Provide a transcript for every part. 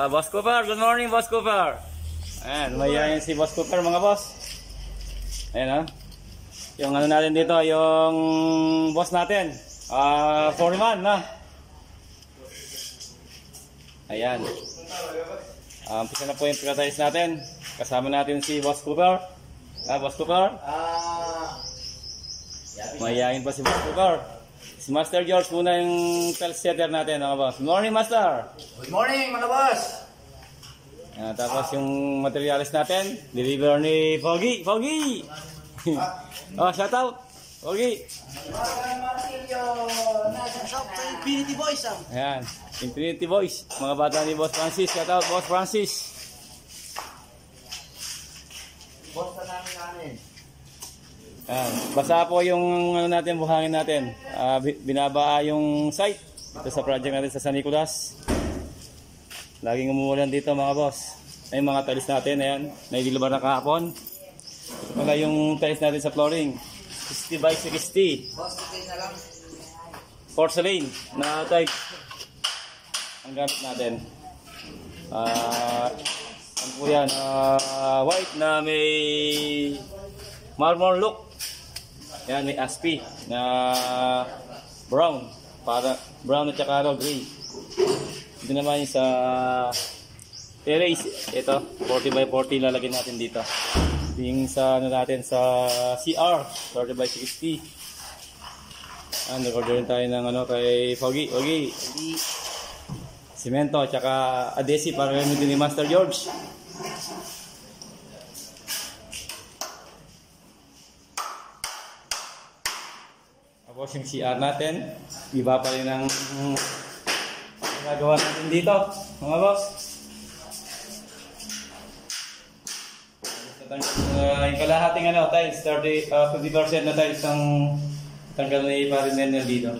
Boss Cooper, good morning, Boss Cooper. Ayan, mayayain si Boss Cooper, mga boss. Ayan, yung ano natin dito, yung boss natin. Foreman, na. Ayan. Umpisa na po yung practice natin. Kasama natin si Boss Cooper. Boss Cooper. Mayayain pa si Boss Cooper. Si Master George muna yung pulse setter natin, mga boss. Good morning, Master. Good morning, mga boss. Tapos yung materials natin, deliver ni Foggy. Foggy! Shout out! Foggy! Infinity Boys. Ayan, Infinity Boys. Mga bata ni Boss Francis. Shout out, Boss Francis. Boss na namin. Ayan, basa po yung ano natin, buhangin natin. Binabaa yung site dito sa project natin sa San Nicolas. Laging umuulan dito, mga boss. Ay, mga tiles natin, ayan. Naililubar na kahapon. Wala yung tiles natin sa flooring. 60 by 60. Boss, okay na lang. Porcelain na type. Ang gamit natin. Ano po yan? White na may marmor look. Yan, may aspi na brown. Para brown at saka gray. Ito naman yung sa terrace. Ito, 40 by 40 lalagyan natin dito. Yung sa ano natin sa CR, 30 by 60. Nag-order tayo ng ano kay Foggy. Foggy. Simento at saka adhesive para gamitin ni Master George. Tapos yung CR natin, iba pa rin ang gagawa natin dito, mga boss. Yung kalahating ano, tiles, 50% na tiles ang tanggal na iparinenel dito.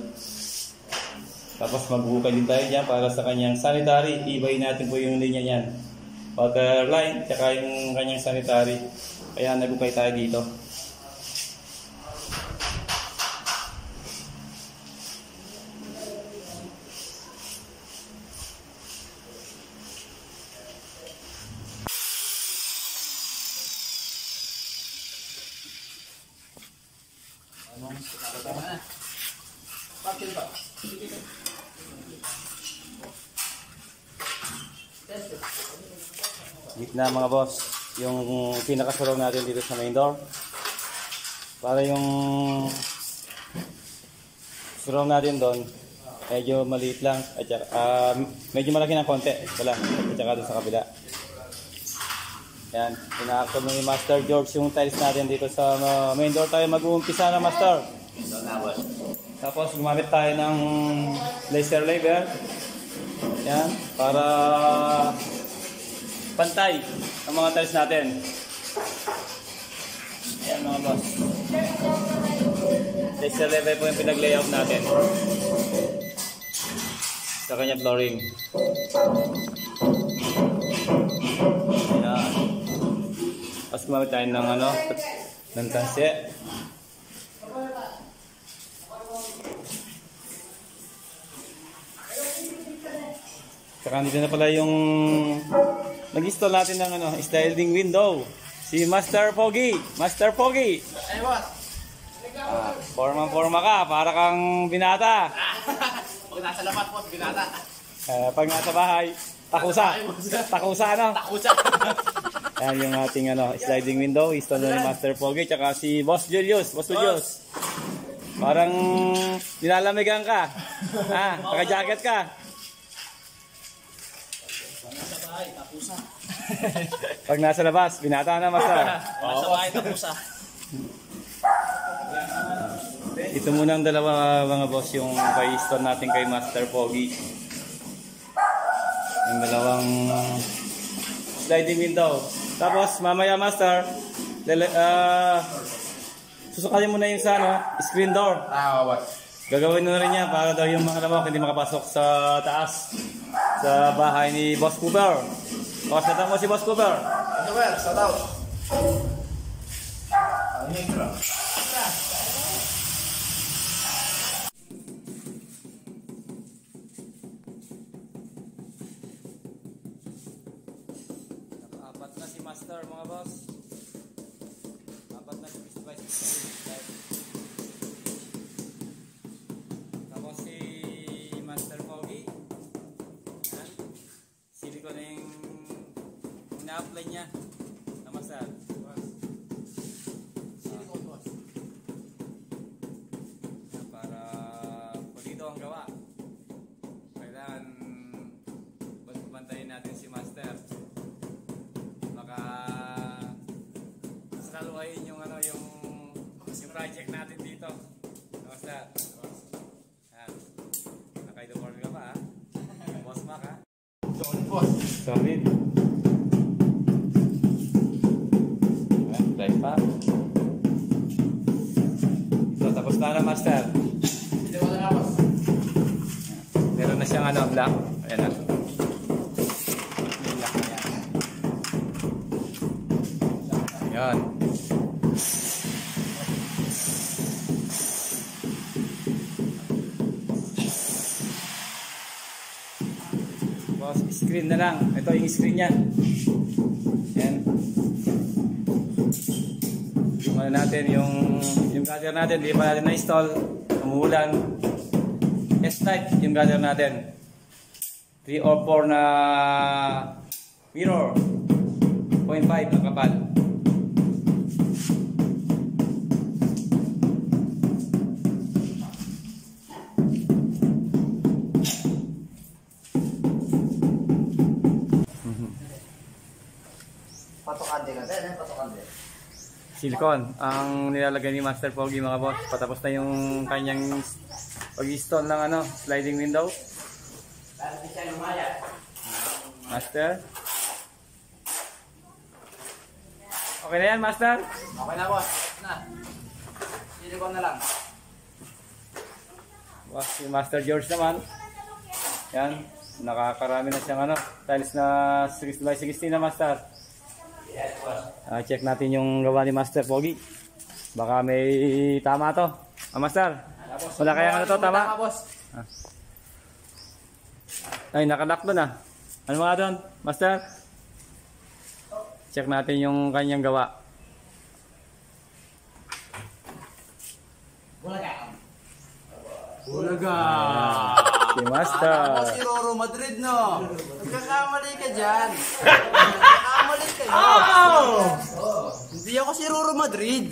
Tapos magbukay din tayo dyan para sa kanyang sanitary. Ibayin natin po yung linya niyan. Water line, tsaka yung kanyang sanitary. Kaya nagbukay tayo dito. Gitna, mga boss, yung pinakasurong natin dito sa main door. Para yung surong natin doon medyo maliit lang at saka, medyo malaki ng konti. Ito lang, at saka doon sa kabila. Yan, ina-active ni Master George yung tiles natin dito sa main door. Tayo mag-uumpisa na, Master. Tapos gumamit tayo ng laser lever. Yan, para pantay ang mga tiles natin. Ayan, mga boss. Laser level po yung pinag-layout natin sa kanya flooring. Ayan. Tapos gumamit tayo ng ano, ng tanse. Saka dito na pala yung nag-install natin ng ano, sliding window. Si Master Foggy. Master Foggy. Ay, boss. Forma ka. Para kang binata. Pag nasa lapat, boss, binata. Pag nasa bahay, takusa. Takusa, ano? Takusa. Yan yung ating ano, sliding window. Install na ni Master Foggy. Tsaka si Boss Julius. Boss Julius. Parang nilalamigan ka. Naka-jacket ka. Takusa. Pag nasa labas, binata na, Master. Nasa bahay, takusa. Ito muna ang dalawa, mga boss, yung pa-install natin kay Master Foggy. Yung dalawang sliding window. Tapos mamaya, Master, susukatin mo na yung sa ano, screen door. Boss. Gagawin na rin yan para daw yung mga lamok hindi makapasok sa taas sa bahay ni Boss Cooper. O, satan mo si Boss Cooper. Cooper, shout out. i-apply niya na master. Para pulido ang gawa. Kailangan bantayin natin si master. Baka saluhayin yung ano yung project natin dito. Master. Yan. Naka-idol ka pa ha? Boss Mac ha? Solid, boss. Solid. Drive pa. So, tapos na master. Hindi ko na, boss. Meron na siyang ano, lock. Ayan na. May lock na yan. Ayan. Boss, screen na lang. Ito yung screen niya. Ayan. Yung ano natin, yung gather natin, di pa natin na-install. Umuulan. S-type yung gather natin. 3 or 4 na mirror. 0.5 na kapal. Patokante ka, sir. Patokante. Silicone ang nilalagay ni Master Pogi mga boss. Patapos na yung kanyang pag-install ng ano, sliding window. Bakit di siya lumaya? Master. Okay na yan, Master? Okay na, boss. Na. Silikon na lang. Boss, si Master George naman. Yan, nakakarami na siyang ano, tiles na 6x16 na Master. Yes, boss. Check natin yung gawa ni Master Pogi. Baka may tama to. Master, wala kaya ano to, tama? Boss. Ay, nakalock doon ah. Ano mga doon, Master? Check natin yung kanyang gawa. Bulaga. Bulaga! Si Master. Ako si Roro Madrid, no? Nagkakamali ka dyan. Nagkakamali kayo. Hindi ako si Roro Madrid.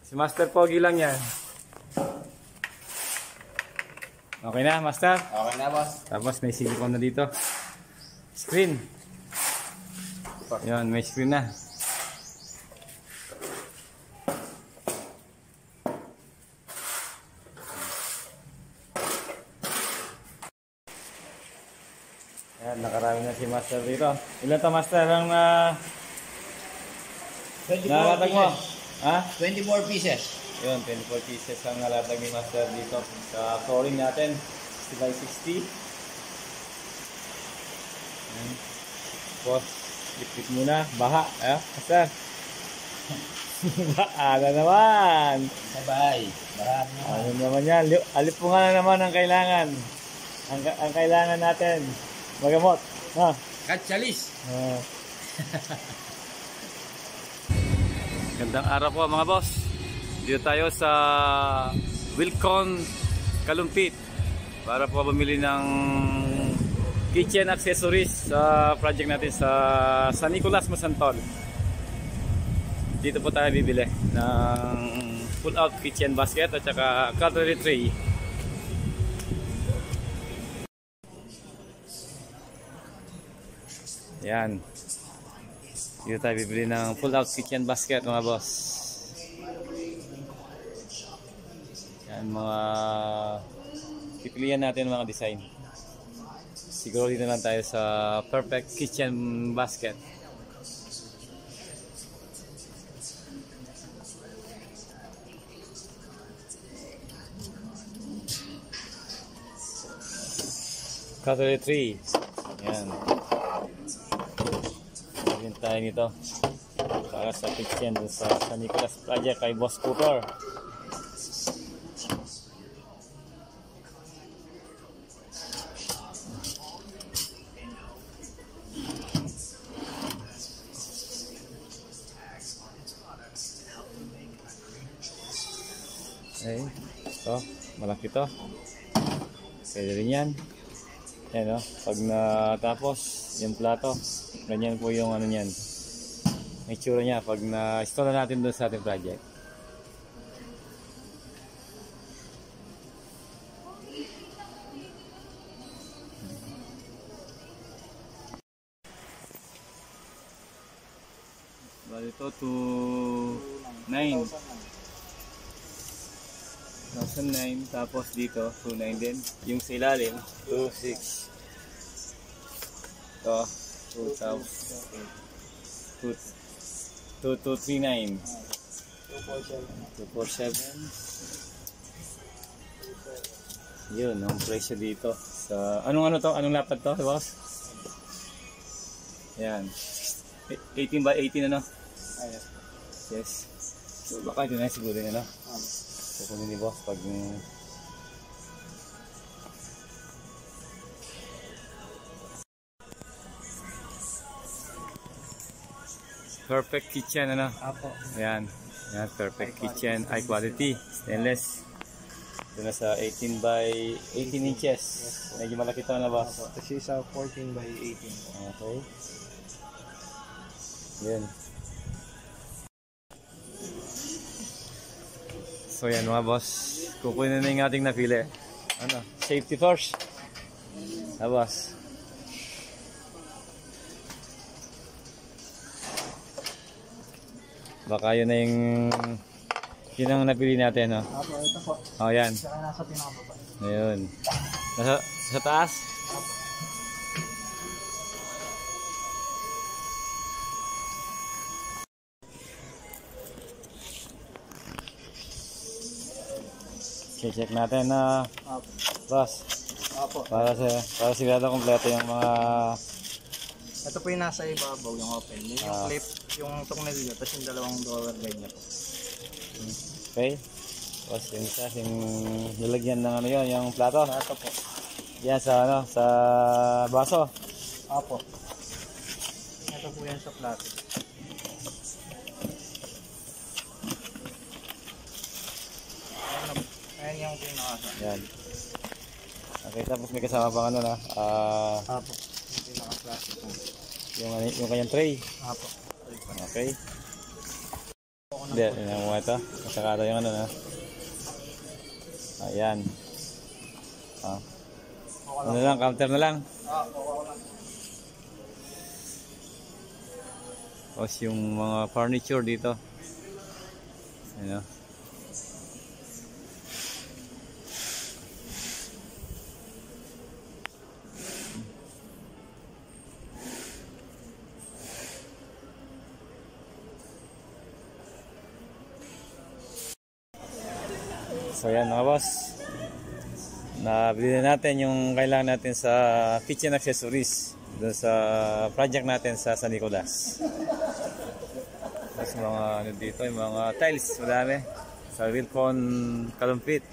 Si Master Pogi lang yan. Okay na, Master? Okay na, boss. Tapos may silicone na dito. Screen. Yun, may screen na. Yan, nakarami na si Master dito. Ilan to, Master, ang nalatag mo? Ha? 24 pieces. Yun, 24 pieces ang nalatag ni Master dito sa flooring natin. 60 by 60. Yan. Tapos, lipit muna. Baha. Master. Baha na naman. Sabay. Marami na. Ano naman yan? Alipungan na naman ang kailangan. Ang kailangan natin. Magamot. Ha? Katsalis. Gandang araw po mga boss. Dito tayo sa Wilcon Kalumpit para po bumili ng kitchen accessories sa project natin sa San Nicolas, Masantol. Dito po tayo bibili ng pull out kitchen basket at saka cutlery tray. Yan. Dito tayo bibili ng pull out kitchen basket mga boss. Yan mga pipilian natin mga design. Siguro dito lang tayo sa perfect kitchen basket. Cutlery tree. Yan. Bibili tayo nito para sa kitchen sa San Nicolas project kay Boss Cooper. Okay, ito, malaki to. Pwede rin yan. Ayan o, pag natapos, yung plato. Ganyan po yung ano niyan. May tsura niya pag na-install na natin doon sa ating project. Bali ito 2,900. 1,009. Tapos dito 2,900 din. Yung sa ilalim 2,600. Ito 2,239. 2,4,7. Yun ang presyo dito sa anong to? Anong lapad to, boss? Yan. 18 by 18 ano? Yes. So baka ito na siguro yun ano? Kukunin ni boss pag perfect kitchen ano? Apo. Ayan. Ayan, perfect kitchen, high quality, stainless. Ito na sa 18 by 18 inches. Medyo malaki ito na boss. Apo. Kasi sa 14 by 18. Okay. Yan. So yan mga boss, kukunin na yung ating napili. Ano, safety first. Boss. Baka yun na yun ang napili natin, no? Apo, ito po. Oh, yan. Saka nasa pinakababa. Ayun. Sa taas? Apo. Check natin na Apo. boss. Apo. Para sigurado kompleto yung mga Ito po yung nasa ibabaw, yung open. Yun yung clip, yung tornilyo, tapos yung dalawang drawer guide niya po. okay. Tapos yung isa, yung nilagyan ng ano yun, yung plato. Ito po. Yan sa ano, sa baso. Apo. Ito po yan sa plato. Ayan yung pinakasa. Yan. Okay, tapos may kasama pang ano na, Apo. Yung pinaka-plastic po. yung kanyang tray. Apo. Okay. Hindi, yun mo ito. Masakado yung ano na. Ayan. Ano lang, counter na lang. Tapos yung mga furniture dito. Ano. So yan mga boss, nabili na natin yung kailangan natin sa kitchen accessories doon sa project natin sa San Nicolas. Tapos mga ano dito, yung mga tiles, madami sa Wilcon Kalumpit.